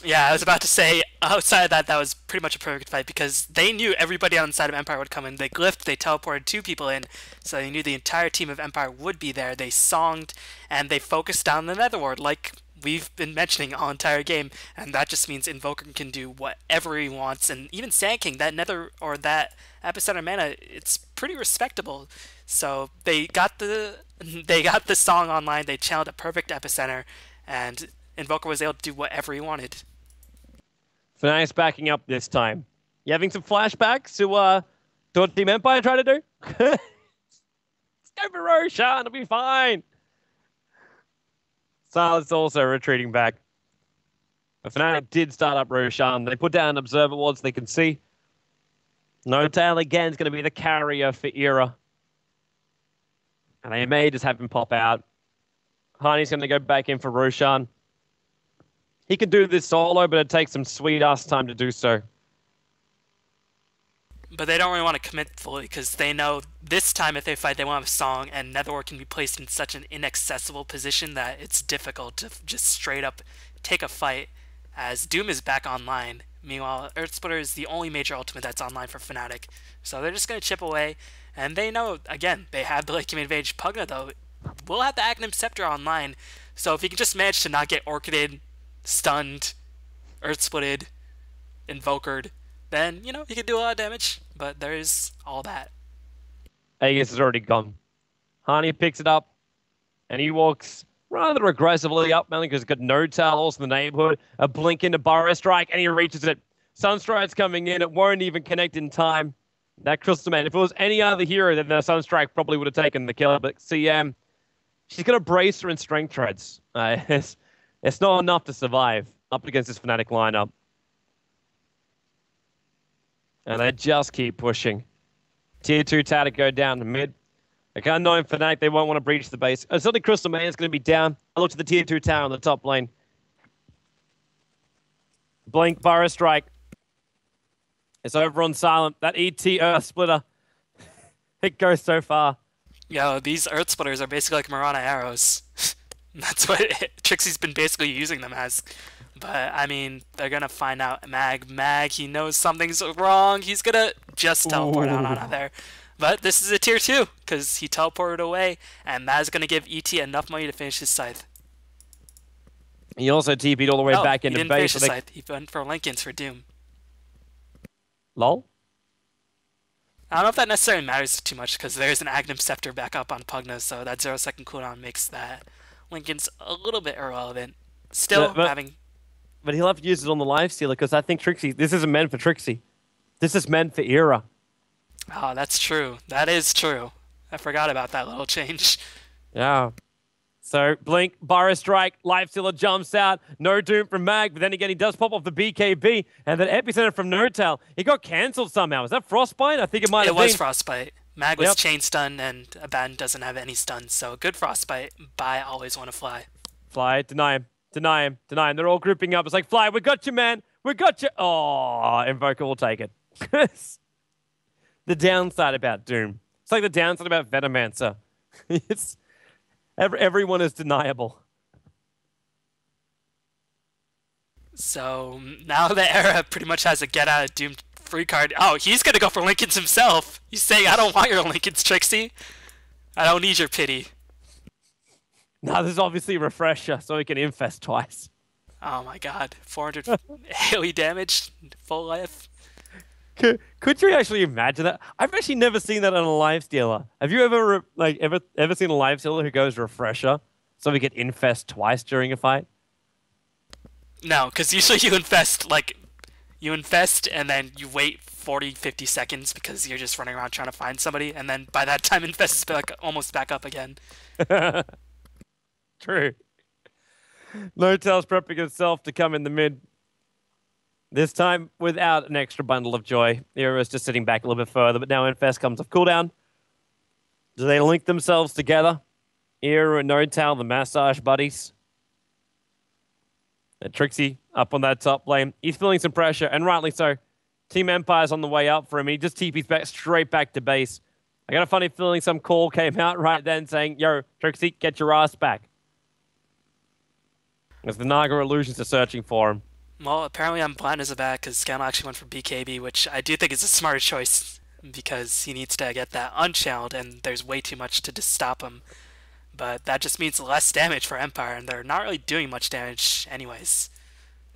Yeah, I was about to say, outside of that, that was pretty much a perfect fight because they knew everybody on the side of Empire would come in. They glyphed, they teleported 2 people in, so they knew the entire team of Empire would be there. They songed, and they focused down the Nether Ward like we've been mentioning all entire game, and that just means Invoker can do whatever he wants, and even Sand King, that Nether, or that Epicenter mana, it's pretty respectable. So they got the song online, they channeled a perfect Epicenter, and Invoker was able to do whatever he wanted. Fnatic's backing up this time. You having some flashbacks to what Team Empire tried to do? Let's go for Roshan, it'll be fine. Silence also retreating back. But Fnatic did start up Roshan. They put down Observer Wards they can see. No-Tail again is going to be the carrier for Era. And they may just have him pop out. Hani's going to go back in for Roshan. He can do this solo, but it takes some sweet-ass time to do so. But they don't really want to commit fully, because they know this time if they fight, they won't have a song, and Netherworld can be placed in such an inaccessible position that it's difficult to just straight up take a fight, as Doom is back online. Meanwhile, Earthsplitter is the only major ultimate that's online for Fnatic. So they're just going to chip away, and they know, again, they have the late game advantage. Pugna, though, will have the Aghanim Scepter online, so if he can just manage to not get Orchided, stunned, Earthsplitted, Invokered, then, you know, he could do a lot of damage, but there is all that. Aegis is already gone. Hani picks it up, and he walks rather aggressively up, mainly because he's got No-Tail also in the neighborhood. A blink into Burrow Strike, and he reaches it. Sunstrike's coming in. It won't even connect in time. That Crystal Man, if it was any other hero, then the Sunstrike probably would have taken the kill. But CM, she's got a bracer and strength treads. It's not enough to survive up against this Fnatic lineup. And they just keep pushing. Tier 2 tower to go down to mid. Like, unknown Fnatic, they won't want to breach the base. Certainly Crystal Man is going to be down. I looked at the tier 2 tower on the top lane. Blink, Burrow Strike. It's over on Silent. That ET Earth Splitter. It goes so far. Yo, these Earth Splitters are basically like Mirana arrows. That's what Trixie's been basically using them as. But, I mean, they're going to find out. Mag, he knows something's wrong. He's going to just teleport out of there. But this is a tier 2, because he teleported away, and Mag's going to give ET enough money to finish his scythe. He also TP'd all the way back into he didn't base. Finish his scythe. He went for Linken's for Doom. Lol? I don't know if that necessarily matters too much, because there's an Agnum Scepter back up on Pugna, so that 0-second cooldown makes that Linken's a little bit irrelevant. Still having... But he'll have to use it on the lifestealer, because I think Trixie... This isn't meant for Trixie. This is meant for Era. Oh, that's true. That is true. I forgot about that little change. Yeah. So, Blink, Burrow Strike, Lifestealer jumps out. No Doom from Mag, but then again, he does pop off the BKB. And then Epicenter from No-Tail. He got cancelled somehow. Was that Frostbite? I think it might have been. It was Frostbite. Mag was chain stun, and Abaddon doesn't have any stun. So, good Frostbite. But I always want to fly. Fly, deny him. Deny him. Deny him. They're all grouping up. It's like, Fly, we got you, man. We got you. Oh, Invoker will take it. The downside about Doom. It's like the downside about Venomancer. It's... Everyone is deniable. So now the Era pretty much has a get out of Doom free card. Oh, he's gonna go for Linken's himself. He's saying, I don't want your Linken's, Trixie. I don't need your pity. No, there's obviously a refresher, so he can infest twice. Oh my god. 400 AoE damage, full life. Could you actually imagine that? I've actually never seen that on a lifestealer. Have you ever ever seen a lifestealer who goes refresher so we get infest twice during a fight? No, because usually you infest and then you wait 40-50 seconds because you're just running around trying to find somebody, and then by that time infest is almost back up again. True. No-Tail's prepping himself to come in the mid. This time, without an extra bundle of joy. Era's just sitting back a little bit further, but now Infest comes off cooldown. Do they link themselves together? Era and No-Tail, the massage buddies. And Trixie up on that top lane. He's feeling some pressure, and rightly so. Team Empire's on the way up for him. He just TP's back straight back to base. I got a funny feeling some call came out right then saying, yo, Trixie, get your ass back. As the Naga Illusions are searching for him. Well, apparently I'm blind as a bat because Scandal actually went for BKB, which I do think is a smarter choice because he needs to get that unchanneled, and there's way too much to just stop him. But that just means less damage for Empire, and they're not really doing much damage anyways.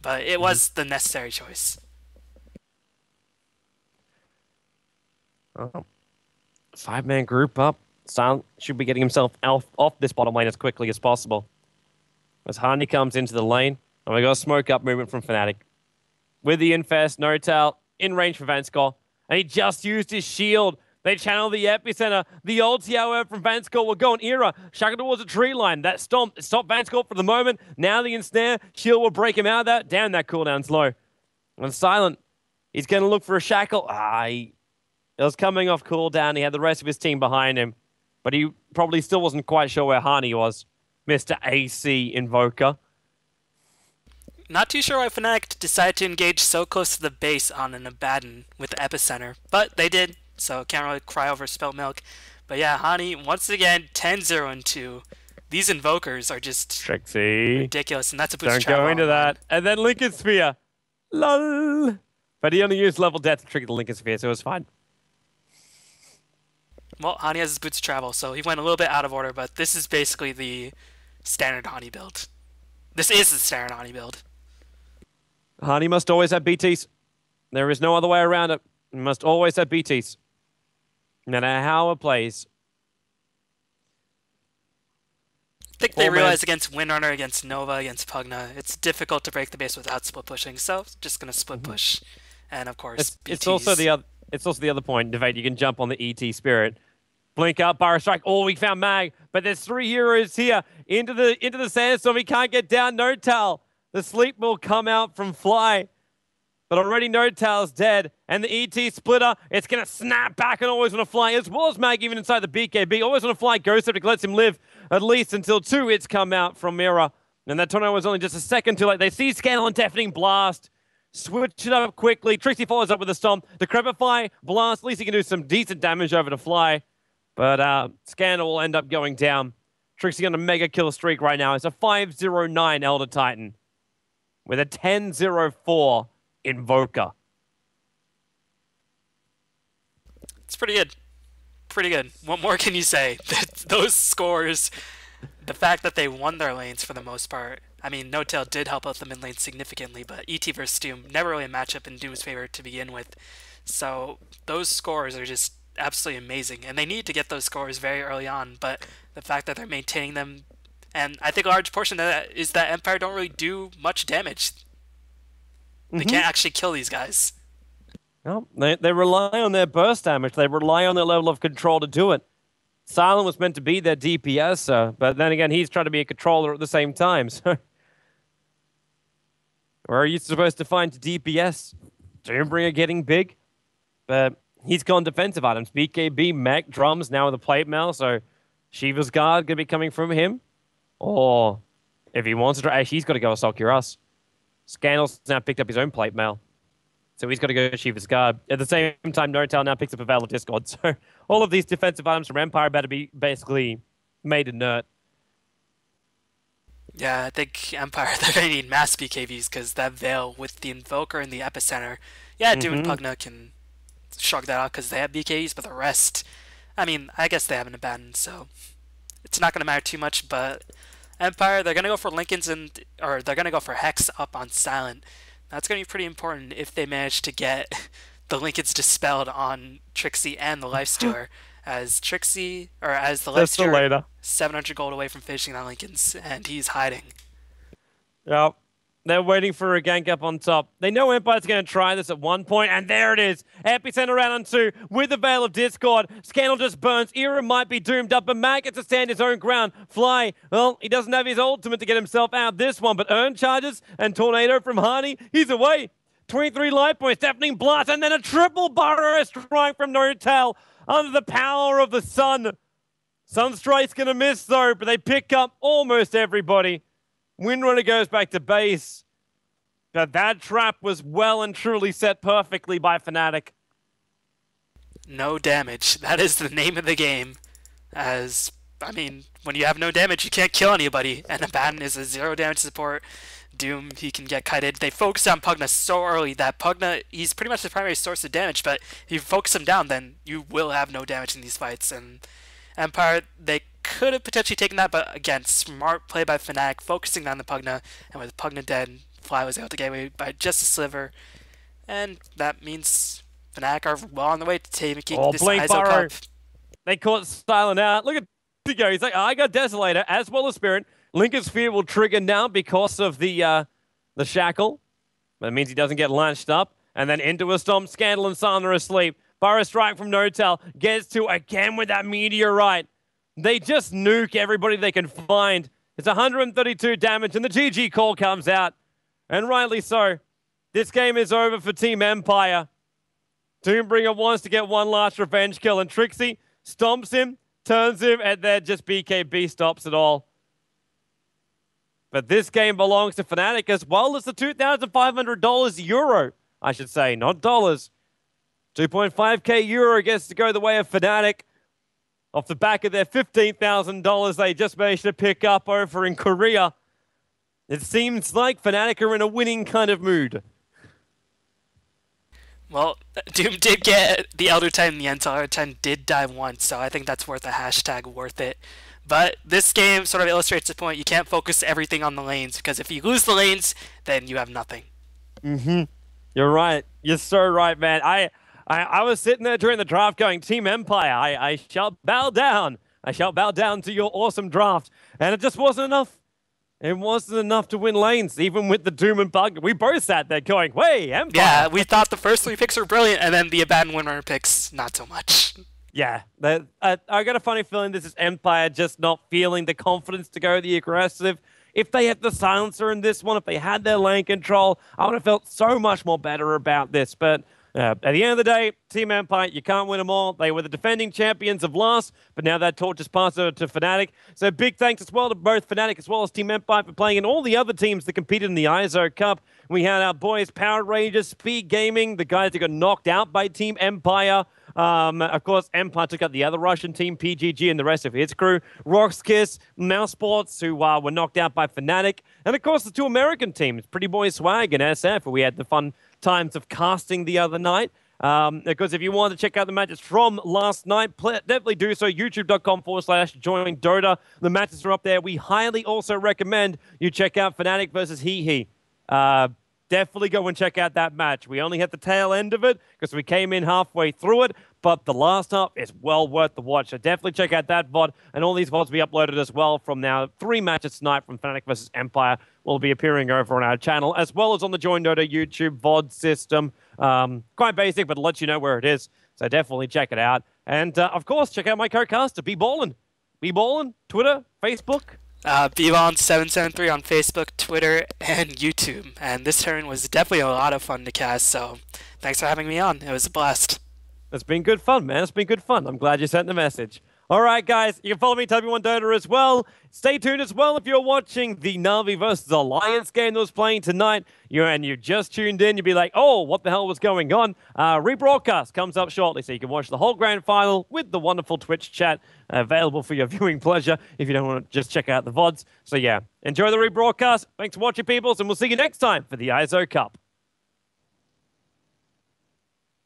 But it was the necessary choice. Oh. 5-man group up. Silent should be getting himself off this bottom lane as quickly as possible. As Hani comes into the lane, and we got a smoke up movement from Fnatic. With the infest, No-Tail in range for Vanskor, and he just used his shield. They channel the epicenter. The ulti, however, from Vanskor will go on Era. Shaka towards a tree line. That stopped Vanskor for the moment. Now the ensnare. Shield will break him out of that. Damn, that cooldown's low. And Silent, he's going to look for a shackle. It was coming off cooldown. He had the rest of his team behind him. But he probably still wasn't quite sure where Hani was. Mr. AC Invoker. Not too sure why Fnatic decided to engage so close to the base on an Abaddon with the epicenter. But they did, so can't really cry over spilt milk. But yeah, Hani, once again, 10-0-2. These Invokers are just ridiculous, and that's a boost travel. Don't go into that. And then Lincoln Sphere. Lol. But he only used level death to trigger the Lincoln Sphere, so it was fine. Well, Hani has his boots travel, so he went a little bit out of order, but this is basically the standard Hani build. This is the standard Hani build. Hani must always have BTs. There is no other way around it. He must always have BTs. No matter how it plays. I think they realize against Windrunner, against Nova, against Pugna, it's difficult to break the base without split pushing, so just going to split push. And of course, It's also the other point, Debate. You can jump on the ET Spirit. Blink up, Burrow Strike. Oh, we found Mag, but there's 3 heroes here into the sandstorm. He can't get down. No Tal. The sleep will come out from Fly, but already No Tal's dead. And the ET Splitter, it's gonna snap back and always want to fly, as well as Mag even inside the BKB. Always want to fly. Ghost Septic lets him live at least until 2 hits come out from Mira, and that tornado was only just a second too late. They see Scandal and Deafening Blast. Switch it up quickly. Trixie follows up with a Stomp. The Decrepify Blast. At least he can do some decent damage over to Fly. But Scandal will end up going down. Trixie on a mega kill streak right now. It's a 5-0-9 Elder Titan with a 10-0-4 Invoker. It's pretty good. Pretty good. What more can you say? Those scores, the fact that they won their lanes for the most part. I mean, No Tail did help out the mid lane significantly, but ET versus Doom, never really a matchup in Doom's favor to begin with. So those scores are just absolutely amazing, and they need to get those scores very early on, but the fact that they're maintaining them, and I think a large portion of that is that Empire don't really do much damage. They can't actually kill these guys. Well, they rely on their burst damage. They rely on their level of control to do it. Silent was meant to be their DPS, but then again, he's trying to be a controller at the same time. So, where are you supposed to find DPS? Doombringer getting big, but he's gone defensive items. BKB, mech, drums, now with a plate mail, so Shiva's Guard going to be coming from him. Or if he wants to, he's got to go Assault Your Us. Scandal's now picked up his own plate mail, so he's got to go Shiva's Guard. At the same time, No Tail now picks up a Veil of Discord, so all of these defensive items from Empire better be basically made inert. Yeah, I think Empire, they're going to need mass BKBs, because that Veil with the Invoker and the Epicenter, yeah, Doom and Pugna can shrug that out because they have BKBs, but the rest, I mean, I guess they have an abandoned, so it's not going to matter too much. But Empire, they're going to go for Linken's or they're going to go for Hex up on Silent. That's going to be pretty important if they manage to get the Linken's dispelled on Trixie and the Lifestealer, as Trixie, or as the Lifestealer, 700 gold away from finishing that Linken's, and he's hiding. Yep. They're waiting for a gank up on top. They know Empire's going to try this at one point, and there it is. Epicenter around on 2 with the Veil of Discord. Scandal just burns. Era might be doomed up, but Mag gets to stand his own ground. Fly, well, he doesn't have his ultimate to get himself out of this one, but Earn charges and Tornado from Harney. He's away. 23 life points, Deafening Blast, and then a triple Burrow Strike from No Tail under the power of the sun. Sunstrike's going to miss, though, but they pick up almost everybody. Windrunner goes back to base. But that trap was well and truly set perfectly by Fnatic. No damage. That is the name of the game. As, I mean, when you have no damage, you can't kill anybody. And Abaddon is a 0 damage support. Doom, he can get kited. They focus on Pugna so early that Pugna, he's pretty much the primary source of damage, but if you focus him down, then you will have no damage in these fights. And Empire, they could have potentially taken that, but again, smart play by Fnatic, focusing on the Pugna, and with Pugna dead, Fly was able to get away by just a sliver, and that means Fnatic are well on the way to taking this Eizo Cup. They caught Silent out. Look at the go. He's like, I got Desolator as well as Spirit. Linken's Fear will trigger now because of the shackle. That means he doesn't get launched up, and then into a Stomp. Scandal and Silent are asleep. Burrow Strike from No Tail gets to again with that Meteorite. They just nuke everybody they can find. It's 132 damage, and the GG call comes out. And rightly so. This game is over for Team Empire. Doombringer wants to get one last revenge kill, and Trixie stomps him, turns him, and then just BKB stops it all. But this game belongs to Fnatic as well as the $2,500 euro, I should say, not dollars. 2.5k euro gets to go the way of Fnatic off the back of their $15,000 they just managed to pick up over in Korea. It seems like Fnatic are in a winning kind of mood. Well, Doom did get the Elder Titan, the Elder Titan did die once, so I think that's worth a hashtag worth it. But this game sort of illustrates the point, you can't focus everything on the lanes, because if you lose the lanes, then you have nothing. You're right. You're so right, man. I was sitting there during the draft going, Team Empire, I shall bow down. I shall bow down to your awesome draft. And it just wasn't enough. It wasn't enough to win lanes, even with the Doom and Bug. We both sat there going, "Wait, Empire." Yeah, we thought the first 3 picks were brilliant, and then the abandoned winner picks, not so much. Yeah, I got a funny feeling this is Empire just not feeling the confidence to go the aggressive. If they had the silencer in this one, if they had their lane control, I would have felt so much more better about this. But at the end of the day, Team Empire, you can't win them all. They were the defending champions of last, but now that torch is passed over to Fnatic. So big thanks as well to both Fnatic as well as Team Empire for playing, and all the other teams that competed in the Eizo Cup. We had our boys Power Rangers, Speed Gaming, the guys that got knocked out by Team Empire. Of course, Empire took out the other Russian team, PGG, and the rest of his crew. Roxkiss, Mouse Sports, who were knocked out by Fnatic. And of course, the 2 American teams, Pretty Boy Swag and SF, where we had the fun times of casting the other night. Because if you want to check out the matches from last night, definitely do so. YouTube.com/JoinDota. The matches are up there. We highly also recommend you check out Fnatic versus He. Definitely go and check out that match. We only had the tail end of it because we came in halfway through it, but the last half is well worth the watch. So definitely check out that VOD, and all these VODs will be uploaded as well from now. 3 matches tonight from Fnatic versus Empire will be appearing over on our channel, as well as on the JoinDota YouTube VOD system. Quite basic, but it lets you know where it is. So definitely check it out. And, of course, check out my co-caster, Be Ballin'. Be Ballin', Twitter, Facebook. Bevon773 on Facebook, Twitter, and YouTube. And this turn was definitely a lot of fun to cast, so thanks for having me on. It was a blast. It's been good fun, man. It's been good fun. I'm glad you sent the message. All right, guys, you can follow me, Tobi1Dota, as well. Stay tuned as well if you're watching the Na'Vi versus Alliance game that was playing tonight. You just tuned in, you'd be like, oh, what the hell was going on? Rebroadcast comes up shortly, so you can watch the whole grand final with the wonderful Twitch chat available for your viewing pleasure if you don't want to just check out the VODs. So yeah, enjoy the rebroadcast. Thanks for watching, peoples, and we'll see you next time for the Eizo Cup.